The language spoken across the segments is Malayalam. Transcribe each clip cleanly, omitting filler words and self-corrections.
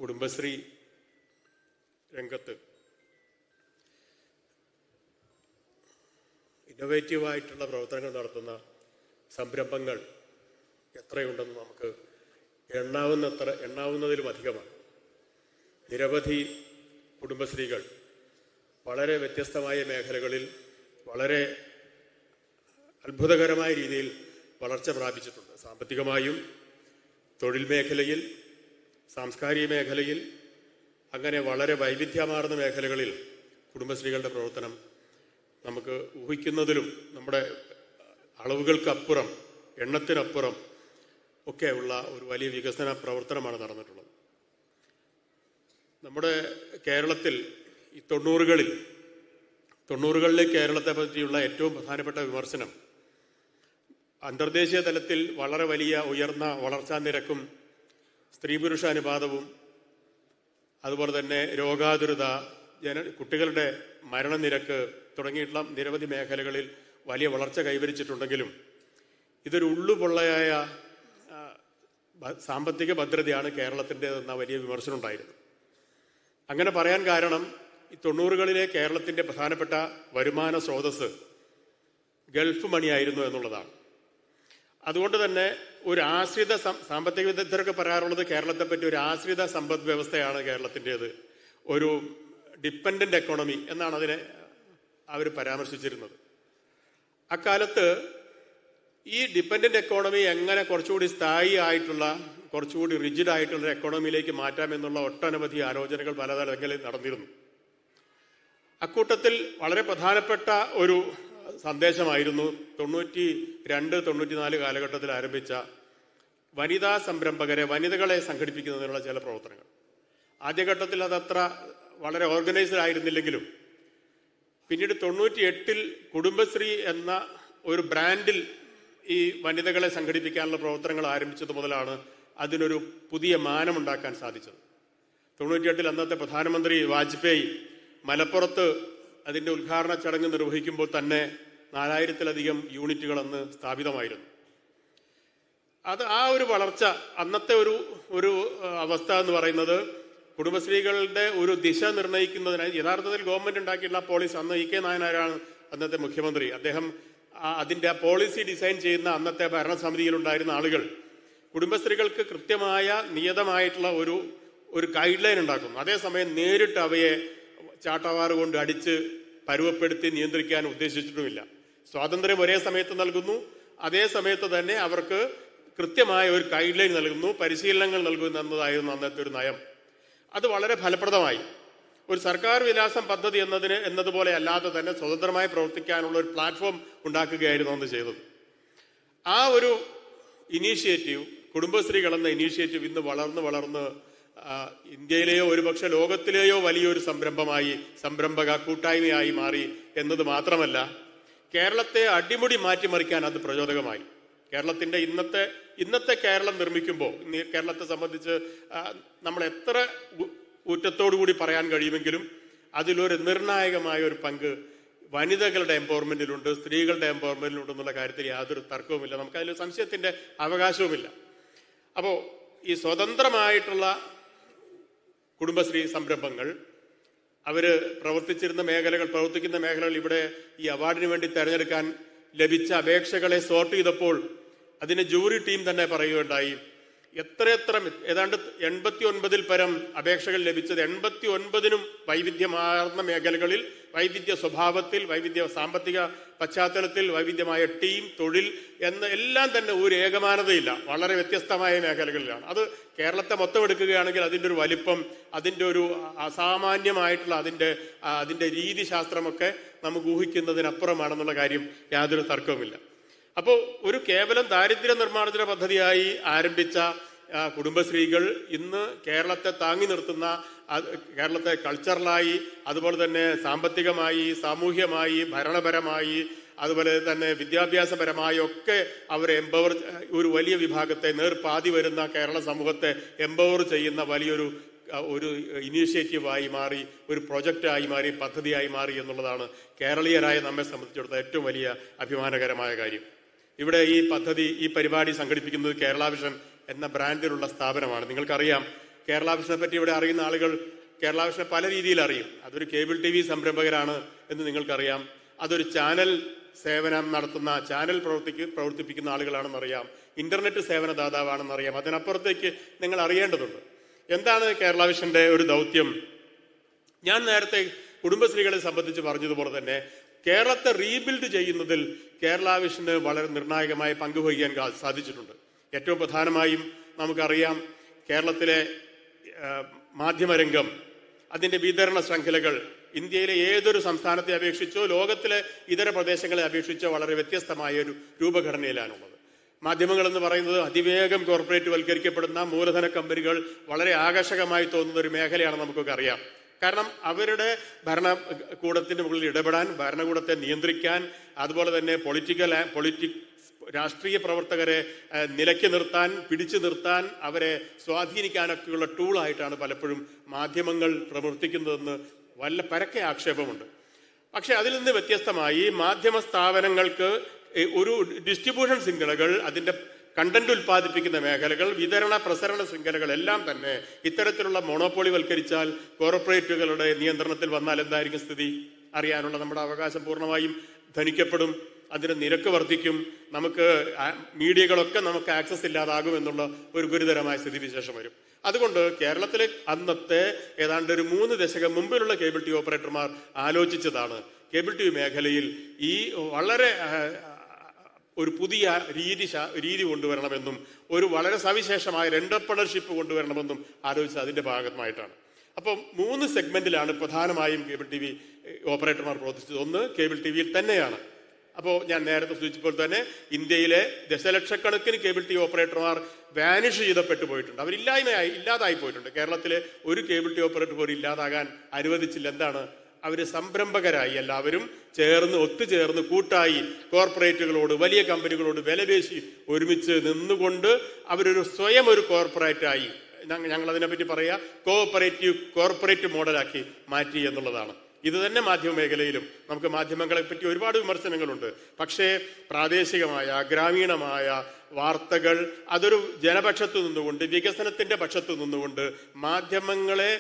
കുടുംബശ്രീ രംഗത്ത് ഇന്നോവേറ്റീവായിട്ടുള്ള പ്രവർത്തനങ്ങൾ നടത്തുന്ന സംരംഭങ്ങൾ എത്രയുണ്ടെന്ന് നമുക്ക് എണ്ണാവുന്നതിലും അധികമാണ്. നിരവധി കുടുംബശ്രീകൾ വളരെ വ്യത്യസ്തമായ മേഖലകളിൽ വളരെ അത്ഭുതകരമായ രീതിയിൽ വളർച്ച പ്രാപിച്ചിട്ടുണ്ട്. സാമ്പത്തികമായും, തൊഴിൽ മേഖലയിൽ, സാംസ്കാരിക മേഖലയിൽ, അങ്ങനെ വളരെ വൈവിധ്യമാർന്ന മേഖലകളിൽ കുടുംബശ്രീകളുടെ പ്രവർത്തനം നമുക്ക് ഊഹിക്കുന്നതിലും നമ്മുടെ അളവുകൾക്കപ്പുറം, എണ്ണത്തിനപ്പുറം ഒക്കെ ഉള്ള ഒരു വലിയ വികസന പ്രവർത്തനമാണ് നടന്നിട്ടുള്ളത്. നമ്മുടെ കേരളത്തിൽ ഈ 90കളിലെ കേരളത്തെ പറ്റിയുള്ള ഏറ്റവും പ്രധാനപ്പെട്ട വിമർശനം അന്തർദേശീയ തലത്തിൽ വളരെ വലിയ ഉയർന്ന വളർച്ചാ നിരക്കും സ്ത്രീ പുരുഷ അനുപാതവും അതുപോലെ തന്നെ രോഗാതുരത, കുട്ടികളുടെ മരണനിരക്ക് തുടങ്ങിയിട്ടുള്ള നിരവധി മേഖലകളിൽ വലിയ വളർച്ച കൈവരിച്ചിട്ടുണ്ടെങ്കിലും ഇതൊരു ഉള്ളുപൊള്ളയായ സാമ്പത്തിക ഭദ്രതയാണ് കേരളത്തിൻ്റെതെന്ന വലിയ വിമർശനം ഉണ്ടായിരുന്നു. അങ്ങനെ പറയാൻ കാരണം ഈ 90കളിലെ കേരളത്തിൻ്റെ പ്രധാനപ്പെട്ട വരുമാന സ്രോതസ് ഗൾഫ് മണിയായിരുന്നു എന്നുള്ളതാണ്. അതുകൊണ്ട് തന്നെ ഒരു ആശ്രിത സാമ്പത്തിക വിദഗ്ധരൊക്കെ പറയാറുള്ളത് കേരളത്തെ പറ്റി ഒരു ആശ്രിത സമ്പദ് വ്യവസ്ഥയാണ് കേരളത്തിൻ്റേത്, ഒരു ഡിപ്പെൻഡൻ്റ് എക്കോണമി എന്നാണ് അതിനെ അവർ പരാമർശിച്ചിരുന്നത്. അക്കാലത്ത് ഈ ഡിപ്പെൻഡൻ്റ് എക്കോണമി എങ്ങനെ കുറച്ചുകൂടി സ്ഥായി ആയിട്ടുള്ള, കുറച്ചുകൂടി റിജിഡ് ആയിട്ടുള്ള എക്കോണമിയിലേക്ക് മാറ്റാമെന്നുള്ള ഒട്ടനവധി ആലോചനകൾ പലതരങ്ങളിൽ നടന്നിരുന്നു. അക്കൂട്ടത്തിൽ വളരെ പ്രധാനപ്പെട്ട ഒരു സന്ദേശമായിരുന്നു 92-94 കാലഘട്ടത്തിൽ ആരംഭിച്ച വനിതാ സംരംഭകരെ, വനിതകളെ സംഘടിപ്പിക്കുന്നതിനുള്ള ചില പ്രവർത്തനങ്ങൾ. ആദ്യഘട്ടത്തിൽ അതത്ര വളരെ ഓർഗനൈസ്ഡ് ആയിരുന്നില്ലെങ്കിലും പിന്നീട് 98-ൽ കുടുംബശ്രീ എന്ന ഒരു ബ്രാൻഡിൽ ഈ വനിതകളെ സംഘടിപ്പിക്കാനുള്ള പ്രവർത്തനങ്ങൾ ആരംഭിച്ചത് മുതലാണ് അതിനൊരു പുതിയ മാനമുണ്ടാക്കാൻ സാധിച്ചത്. 98-ൽ അന്നത്തെ പ്രധാനമന്ത്രി വാജ്പേയി മലപ്പുറത്ത് അതിൻ്റെ ഉദ്ഘാടന ചടങ്ങ് നിർവഹിക്കുമ്പോൾ തന്നെ 4000-ലധികം യൂണിറ്റുകൾ അന്ന് സ്ഥാപിതമായിരുന്നു. ആ ഒരു വളർച്ച, അന്നത്തെ ഒരു അവസ്ഥ എന്ന് പറയുന്നത് കുടുംബശ്രീകളുടെ ഒരു ദിശ നിർണ്ണയിക്കുന്നതിനായി യഥാർത്ഥത്തിൽ ഗവൺമെന്റ് ഉണ്ടാക്കിയിട്ടുള്ള പോളിസി, അന്ന് ഇ കെ നായനാരാണ് അന്നത്തെ മുഖ്യമന്ത്രി, അദ്ദേഹം അതിൻ്റെ പോളിസി ഡിസൈൻ ചെയ്യുന്ന അന്നത്തെ ഭരണസമിതിയിലുണ്ടായിരുന്ന ആളുകൾ കുടുംബശ്രീകൾക്ക് കൃത്യമായ നിയതമായിട്ടുള്ള ഒരു ഗൈഡ് ലൈൻ ഉണ്ടാക്കുന്നു. അതേസമയം നേരിട്ട് അവയെ ചാട്ടവാറ് കൊണ്ട് അടിച്ച് പരുവപ്പെടുത്തി നിയന്ത്രിക്കാൻ ഉദ്ദേശിച്ചിട്ടുമില്ല. സ്വാതന്ത്ര്യം ഒരേ സമയത്ത് നൽകുന്നു, അതേ സമയത്ത് തന്നെ അവർക്ക് കൃത്യമായ ഒരു ഗൈഡ് ലൈൻ നൽകുന്നു, പരിശീലനങ്ങൾ നൽകുന്നു എന്നതായിരുന്നു അന്നത്തെ ഒരു നയം. അത് വളരെ ഫലപ്രദമായി. ഒരു സർക്കാർ വിലാസം പദ്ധതി എന്നതുപോലെ അല്ലാതെ തന്നെ സ്വതന്ത്രമായി പ്രവർത്തിക്കാനുള്ള ഒരു പ്ലാറ്റ്ഫോം ഉണ്ടാക്കുകയായിരുന്നു അന്ന് ചെയ്തത്. ആ ഒരു ഇനീഷ്യേറ്റീവ്, കുടുംബശ്രീകൾ എന്ന ഇനീഷ്യേറ്റീവ് ഇന്ന് വളർന്ന് ഇന്ത്യയിലെയോ ഒരുപക്ഷെ ലോകത്തിലെയോ വലിയൊരു സംരംഭക കൂട്ടായ്മയായി മാറി എന്നത് മാത്രമല്ല, കേരളത്തെ അടിമുടി മാറ്റിമറിക്കാൻ അത് പ്രചോദകമായി. കേരളത്തിന്റെ ഇന്നത്തെ കേരളം നിർമ്മിക്കുമ്പോൾ കേരളത്തെ സംബന്ധിച്ച് നമ്മൾ എത്ര ഊറ്റത്തോടുകൂടി പറയാൻ കഴിയുമെങ്കിലും അതിലൊരു നിർണായകമായ ഒരു പങ്ക് വനിതകളുടെ എംപവർമെന്റിലുണ്ട്, സ്ത്രീകളുടെ എംപവർമെന്റിലുണ്ടെന്നുള്ള കാര്യത്തിൽ യാതൊരു തർക്കവുമില്ല, നമുക്കതിൽ സംശയത്തിന്റെ അവകാശവുമില്ല. അപ്പോൾ ഈ സ്വതന്ത്രമായിട്ടുള്ള കുടുംബശ്രീ സംരംഭങ്ങൾ പ്രവർത്തിക്കുന്ന മേഖലകൾ ഇവിടെ ഈ അവാർഡിന് വേണ്ടി തെരഞ്ഞെടുക്കാൻ ലഭിച്ച അപേക്ഷകളെ സോർട്ട് ചെയ്തപ്പോൾ അതിന് ജൂറി ടീം തന്നെ പറയുകയുണ്ടായി, ഏതാണ്ട് 89-ൽ പരം അപേക്ഷകൾ ലഭിച്ചത് 89-നും വൈവിധ്യമാർന്ന മേഖലകളിൽ, വൈവിധ്യ സ്വഭാവത്തിൽ, വൈവിധ്യ സാമ്പത്തിക പശ്ചാത്തലത്തിൽ, വൈവിധ്യമായ ടീം, തൊഴിൽ എല്ലാം തന്നെ ഒരു ഏകമാനതയില്ല, വളരെ വ്യത്യസ്തമായ മേഖലകളിലാണ്. അത് കേരളത്തെ മൊത്തം എടുക്കുകയാണെങ്കിൽ അതിൻ്റെ ഒരു വലിപ്പം, അതിൻ്റെ ഒരു അസാമാന്യമായിട്ടുള്ള അതിൻ്റെ രീതിശാസ്ത്രമൊക്കെ നമുക്ക് ഊഹിക്കുന്നതിനപ്പുറമാണെന്നുള്ള കാര്യം യാതൊരു തർക്കവുമില്ല. അപ്പോൾ ഒരു കേവലം ദാരിദ്ര്യ നിർമ്മാർജ്ജന പദ്ധതിയായി ആരംഭിച്ച കുടുംബശ്രീകൾ ഇന്ന് കേരളത്തെ താങ്ങി നിർത്തുന്ന, കേരളത്തെ കൾച്ചറലായി, അതുപോലെ തന്നെ സാമ്പത്തികമായി, സാമൂഹ്യമായി, ഭരണപരമായി, അതുപോലെ തന്നെ വിദ്യാഭ്യാസപരമായി ഒക്കെ അവരെ ഒരു വലിയ വിഭാഗത്തെ, നേർപാതി വരുന്ന കേരള സമൂഹത്തെ എംപവർ ചെയ്യുന്ന വലിയൊരു ഇനീഷ്യേറ്റീവായി മാറി, ഒരു പ്രൊജക്റ്റായി മാറി, പദ്ധതിയായി മാറി എന്നുള്ളതാണ് കേരളീയരായ നമ്മെ സംബന്ധിച്ചിടത്തോളം ഏറ്റവും വലിയ അഭിമാനകരമായ കാര്യം. ഇവിടെ ഈ പരിപാടി സംഘടിപ്പിക്കുന്നത് കേരള വിഷൻ എന്ന ബ്രാൻഡിലുള്ള സ്ഥാപനമാണ്. നിങ്ങൾക്കറിയാം, കേരള വിഷനെ പറ്റി ഇവിടെ അറിയുന്ന ആളുകൾ കേരള വിഷനെ പല രീതിയിൽ അറിയും. അതൊരു കേബിൾ TV സംരംഭകരാണ് എന്ന് നിങ്ങൾക്കറിയാം. അതൊരു ചാനൽ സേവനം നടത്തുന്ന ചാനൽ പ്രവർത്തിപ്പിക്കുന്ന ആളുകളാണെന്നറിയാം. ഇന്റർനെറ്റ് സേവന ദാതാവാണെന്നറിയാം. അതിനപ്പുറത്തേക്ക് നിങ്ങൾ അറിയേണ്ടതുണ്ട്. എന്താണ് കേരള വിഷന്റെ ഒരു ദൗത്യം? ഞാൻ നേരത്തെ കുടുംബശ്രീകളെ സംബന്ധിച്ച് പറഞ്ഞതുപോലെ തന്നെ കേരളത്തെ റീബിൽഡ് ചെയ്യുന്നതിൽ കേരള വിഷന് വളരെ നിർണായകമായ പങ്കുവഹിക്കാൻ സാധിച്ചിട്ടുണ്ട്. ഏറ്റവും പ്രധാനമായും നമുക്കറിയാം, കേരളത്തിലെ മാധ്യമരംഗം, അതിൻ്റെ വിതരണ ശൃംഖലകൾ ഇന്ത്യയിലെ ഏതൊരു സംസ്ഥാനത്തെ അപേക്ഷിച്ചോ ലോകത്തിലെ ഇതര പ്രദേശങ്ങളെ അപേക്ഷിച്ചോ വളരെ വ്യത്യസ്തമായ ഒരു രൂപഘടനയിലാണുള്ളത്. മാധ്യമങ്ങൾ എന്ന് പറയുന്നത് അതിവേഗം കോർപ്പറേറ്റ് വൽക്കരിക്കപ്പെടുന്ന മൂലധന കമ്പനികൾ വളരെ ആകർഷകമായി തോന്നുന്ന ഒരു മേഖലയാണെന്ന് നമുക്കൊക്കെ അറിയാം. കാരണം അവരുടെ ഭരണകൂടത്തിന് മുകളിൽ ഇടപെടാൻ, ഭരണകൂടത്തെ നിയന്ത്രിക്കാൻ, അതുപോലെ തന്നെ രാഷ്ട്രീയ പ്രവർത്തകരെ നിലയ്ക്ക് നിർത്താൻ, പിടിച്ചു നിർത്താൻ, അവരെ സ്വാധീനിക്കാനൊക്കെയുള്ള ടൂളായിട്ടാണ് പലപ്പോഴും മാധ്യമങ്ങൾ പ്രവർത്തിക്കുന്നതെന്ന് പരക്കെ ആക്ഷേപമുണ്ട്. പക്ഷെ അതിൽ നിന്ന് വ്യത്യസ്തമായി മാധ്യമ സ്ഥാപനങ്ങൾക്ക് ഒരു ഡിസ്ട്രിബ്യൂഷൻ ശൃംഖലകൾ, അതിൻ്റെ കണ്ടന്റ് ഉൽപ്പാദിപ്പിക്കുന്ന മേഖലകൾ, വിതരണ പ്രസരണ ശൃംഖലകൾ എല്ലാം തന്നെ ഇത്തരത്തിലുള്ള മോണോപോളി വൽക്കരിച്ചാൽ, കോർപ്പറേറ്റുകളുടെ നിയന്ത്രണത്തിൽ വന്നാൽ എന്തായിരിക്കും സ്ഥിതി അറിയാനുള്ള നമ്മുടെ അവകാശം പൂർണ്ണമായും ധനിക്കപ്പെടും. അതിന് നിരക്ക് വർദ്ധിക്കും. നമുക്ക് മീഡിയകളൊക്കെ നമുക്ക് ആക്സസ് ഇല്ലാതാകും എന്നുള്ള ഒരു ഗുരുതരമായ സ്ഥിതിവിശേഷം വരും. അതുകൊണ്ട് കേരളത്തിലെ അന്നത്തെ ഏതാണ്ട് ഒരു 3 ദശകം മുമ്പിലുള്ള കേബിൾ TV ഓപ്പറേറ്റർമാർ ആലോചിച്ചതാണ് കേബിൾ TV മേഖലയിൽ ഈ വളരെ ഒരു പുതിയ രീതി കൊണ്ടുവരണമെന്നും ഒരു വളരെ സവിശേഷമായ എന്റർപ്രണർഷിപ്പ് കൊണ്ടുവരണമെന്നും ആലോചിച്ചത് അതിന്റെ ഭാഗമായിട്ടാണ്. അപ്പം 3 സെഗ്മെന്റിലാണ് പ്രധാനമായും കേബിൾ TV ഓപ്പറേറ്റർമാർ പ്രവർത്തിച്ചത്. ഒന്ന് കേബിൾ TVയിൽ തന്നെയാണ്. അപ്പോൾ ഞാൻ നേരത്തെ സൂചിച്ചപ്പോൾ തന്നെ ഇന്ത്യയിലെ ദശലക്ഷക്കണക്കിന് കേബിൾ TV ഓപ്പറേറ്റർമാർ വാനിഷ് ചെയ്തപ്പെട്ടു പോയിട്ടുണ്ട്. ഇല്ലാതായി പോയിട്ടുണ്ട്. കേരളത്തിലെ ഒരു കേബിൾ TV ഓപ്പറേറ്റർ പോലും ഇല്ലാതാകാൻ അനുവദിച്ചില്ല. എന്താണ്? അവര് സംരംഭകരായി എല്ലാവരും ഒത്തുചേർന്ന് കൂട്ടായി കോർപ്പറേറ്റുകളോട്, വലിയ കമ്പനികളോട് വിലപേശി ഒരുമിച്ച് നിന്നുകൊണ്ട് അവരൊരു സ്വയം ഒരു കോർപ്പറേറ്റായി, ഞങ്ങൾ അതിനെപ്പറ്റി പറയാ കോർപ്പറേറ്റ് മോഡലാക്കി മാറ്റി എന്നുള്ളതാണ്. ഇത് തന്നെ മാധ്യമ മേഖലയിലും നമുക്ക് മാധ്യമങ്ങളെ പറ്റി ഒരുപാട് വിമർശനങ്ങളുണ്ട്. പക്ഷേ പ്രാദേശികമായ ഗ്രാമീണമായ വാർത്തകൾ അതൊരു ജനപക്ഷത്ത് നിന്നുകൊണ്ട്, വികസനത്തിന്റെ പക്ഷത്ത് നിന്നുകൊണ്ട് മാധ്യമങ്ങളെ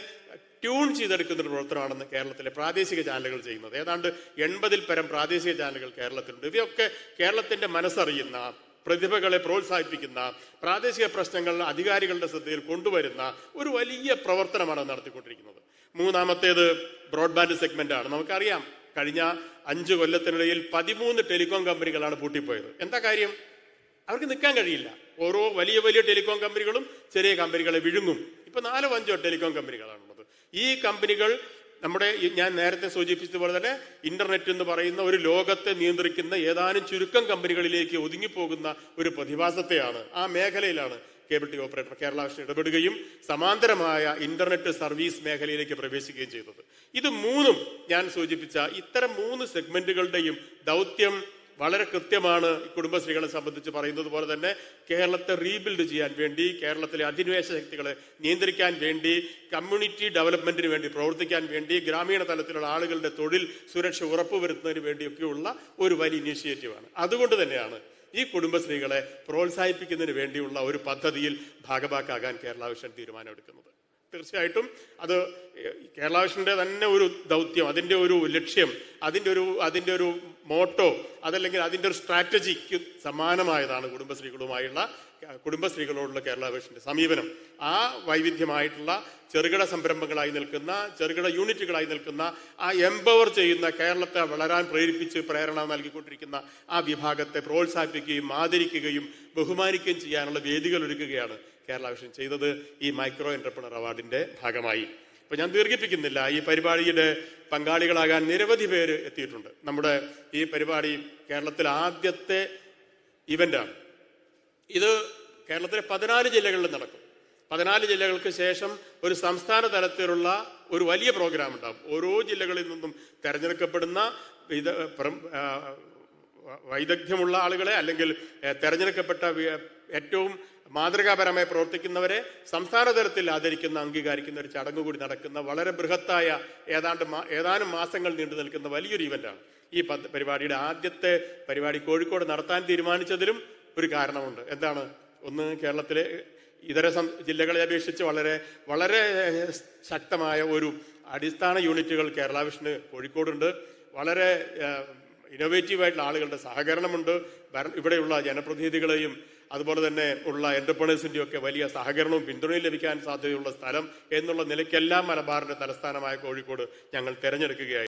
ട്യൂൺ ചെയ്തെടുക്കുന്ന ഒരു പ്രവർത്തനമാണെന്ന് കേരളത്തിലെ പ്രാദേശിക ചാനലുകൾ ചെയ്യുന്നത്. ഏതാണ്ട് 80-ൽ പരം പ്രാദേശിക ചാനലുകൾ കേരളത്തിലുണ്ട്. ഇവയൊക്കെ കേരളത്തിന്റെ മനസ്സറിയുന്ന, പ്രതിഭകളെ പ്രോത്സാഹിപ്പിക്കുന്ന, പ്രാദേശിക പ്രശ്നങ്ങൾ അധികാരികളുടെ ശ്രദ്ധയിൽ കൊണ്ടുവരുന്ന ഒരു വലിയ പ്രവർത്തനമാണ് നടത്തിക്കൊണ്ടിരിക്കുന്നത്. മൂന്നാമത്തേത് ബ്രോഡ്ബാൻഡ് സെഗ്മെന്റ് ആണ്. നമുക്കറിയാം, കഴിഞ്ഞ 5 കൊല്ലത്തിനിടയിൽ 13 ടെലികോം കമ്പനികളാണ് പൂട്ടിപ്പോയത്. എന്താ കാര്യം? അവർക്ക് നിൽക്കാൻ കഴിയില്ല. ഓരോ വലിയ ടെലികോം കമ്പനികളും ചെറിയ കമ്പനികളെ വിഴുങ്ങും. ഇപ്പൊ 4-5 ടെലികോം കമ്പനികളാണുള്ളത്. ഈ കമ്പനികൾ ഞാൻ നേരത്തെ സൂചിപ്പിച്ചതുപോലെ തന്നെ ഇന്റർനെറ്റ് എന്ന് പറയുന്ന ഒരു ലോകത്തെ നിയന്ത്രിക്കുന്ന ഏതാനും ചുരുക്കം കമ്പനികളിലേക്ക് ഒതുങ്ങിപ്പോകുന്ന ഒരു പ്രതിഭാസത്തെയാണ്, ആ മേഖലയിലാണ് cable TV operator Kerala vision ഇടപെടുകയും സമാന്തരമായ ഇന്റർനെറ്റ് സർവീസ് മേഖലയിലേക്ക് പ്രവേശിക്കുകയും ചെയ്തത്. ഇത് 3 ഞാൻ സൂചിപ്പിച്ച ഇത്തരം 3 സെഗ്മെന്റുകളുടെയും ദൗത്യം വളരെ കൃത്യമാണ്. കുടുംബശ്രീകളെ സംബന്ധിച്ച് പറയുന്നത് പോലെ തന്നെ കേരളത്തെ റീബിൽഡ് ചെയ്യാൻ വേണ്ടി, കേരളത്തിലെ അധിനിവേശ ശക്തികളെ നിയന്ത്രിക്കാൻ വേണ്ടി, കമ്മ്യൂണിറ്റി ഡെവലപ്മെന്റിന് വേണ്ടി പ്രവർത്തിക്കാൻ വേണ്ടി, ഗ്രാമീണ തലത്തിലുള്ള ആളുകളുടെ തൊഴിൽ സുരക്ഷ ഉറപ്പുവരുത്തുന്നതിന് വേണ്ടിയൊക്കെയുള്ള ഒരു വലിയ ഇനീഷ്യേറ്റീവാണ്. അതുകൊണ്ട് തന്നെയാണ് ഈ കുടുംബശ്രീകളെ പ്രോത്സാഹിപ്പിക്കുന്നതിന് വേണ്ടിയുള്ള ഒരു പദ്ധതിയിൽ ഭാഗഭാക്കാകാൻ കേരള വിഷൻ തീരുമാനമെടുക്കുന്നത്. തീർച്ചയായിട്ടും അത് കേരള വിഷന്റെ തന്നെ ഒരു ദൗത്യം, അതിൻ്റെ ഒരു ലക്ഷ്യം, അതിൻ്റെ ഒരു മോട്ടോ, അതല്ലെങ്കിൽ അതിൻ്റെ ഒരു സ്ട്രാറ്റജിക്ക് സമാനമായതാണ് കുടുംബശ്രീകളോടുള്ള കേരള വിഷന്റെ സമീപനം. ആ വൈവിധ്യമായിട്ടുള്ള ചെറുകിട സംരംഭങ്ങളായി നിൽക്കുന്ന, ചെറുകിട യൂണിറ്റുകളായി നിൽക്കുന്ന, ആ എംപവർ ചെയ്യുന്ന, കേരളത്തെ വളരാൻ പ്രേരിപ്പിച്ച് പ്രേരണ നൽകിക്കൊണ്ടിരിക്കുന്ന ആ വിഭാഗത്തെ പ്രോത്സാഹിപ്പിക്കുകയും ആദരിക്കുകയും ബഹുമാനിക്കുകയും ചെയ്യാനുള്ള വേദികൾ ഒരുക്കുകയാണ് കേരള വിഷൻ ചെയ്തത് ഈ മൈക്രോ എന്റർപ്രണർ അവാർഡിന്റെ ഭാഗമായി. ഇപ്പൊ ഞാൻ ദീർഘിപ്പിക്കുന്നില്ല. ഈ പരിപാടിയുടെ പങ്കാളികളാകാൻ നിരവധി പേര് എത്തിയിട്ടുണ്ട്. നമ്മുടെ ഈ പരിപാടി കേരളത്തിലെ ആദ്യത്തെ ഇവന്റാണ്. ഇത് കേരളത്തിലെ 14 ജില്ലകളിൽ നടക്കും. 14 ജില്ലകൾക്ക് ശേഷം ഒരു സംസ്ഥാന തലത്തിലുള്ള ഒരു വലിയ പ്രോഗ്രാം ഉണ്ടാകും. ഓരോ ജില്ലകളിൽ നിന്നും തെരഞ്ഞെടുക്കപ്പെടുന്ന വൈദഗ്ധ്യമുള്ള ആളുകളെ, അല്ലെങ്കിൽ തെരഞ്ഞെടുക്കപ്പെട്ട ഏറ്റവും മാതൃകാപരമായി പ്രവർത്തിക്കുന്നവരെ സംസ്ഥാന തലത്തിൽ ആദരിക്കുന്ന, അംഗീകരിക്കുന്ന ഒരു ചടങ്ങ് കൂടി നടക്കുന്ന വളരെ ബൃഹത്തായ ഏതാനും മാസങ്ങൾ നീണ്ടു നിൽക്കുന്ന വലിയൊരു ഇവന്റാണ്. ഈ പരിപാടിയുടെ ആദ്യത്തെ പരിപാടി കോഴിക്കോട് നടത്താൻ തീരുമാനിച്ചതിലും ഒരു കാരണമുണ്ട്. എന്താണ്? ഒന്ന്, കേരളത്തിലെ ഇതര ജില്ലകളെ അപേക്ഷിച്ച് വളരെ വളരെ ശക്തമായ ഒരു അടിസ്ഥാന യൂണിറ്റുകൾ കേരള വിഷന് കോഴിക്കോടുണ്ട്. വളരെ ഇന്നോവേറ്റീവായിട്ടുള്ള ആളുകളുടെ സഹകരണമുണ്ട്. ഇവിടെയുള്ള ജനപ്രതിനിധികളെയും അതുപോലെ തന്നെ ഉള്ള എന്റർപ്രണേഴ്സിൻ്റെയും ഒക്കെ വലിയ സഹകരണവും പിന്തുണയും ലഭിക്കാൻ സാധ്യതയുള്ള സ്ഥലം എന്നുള്ള നിലയ്ക്കെല്ലാം മലബാറിന്റെ തലസ്ഥാനമായ കോഴിക്കോട് ഞങ്ങൾ തിരഞ്ഞെടുക്കുകയായി.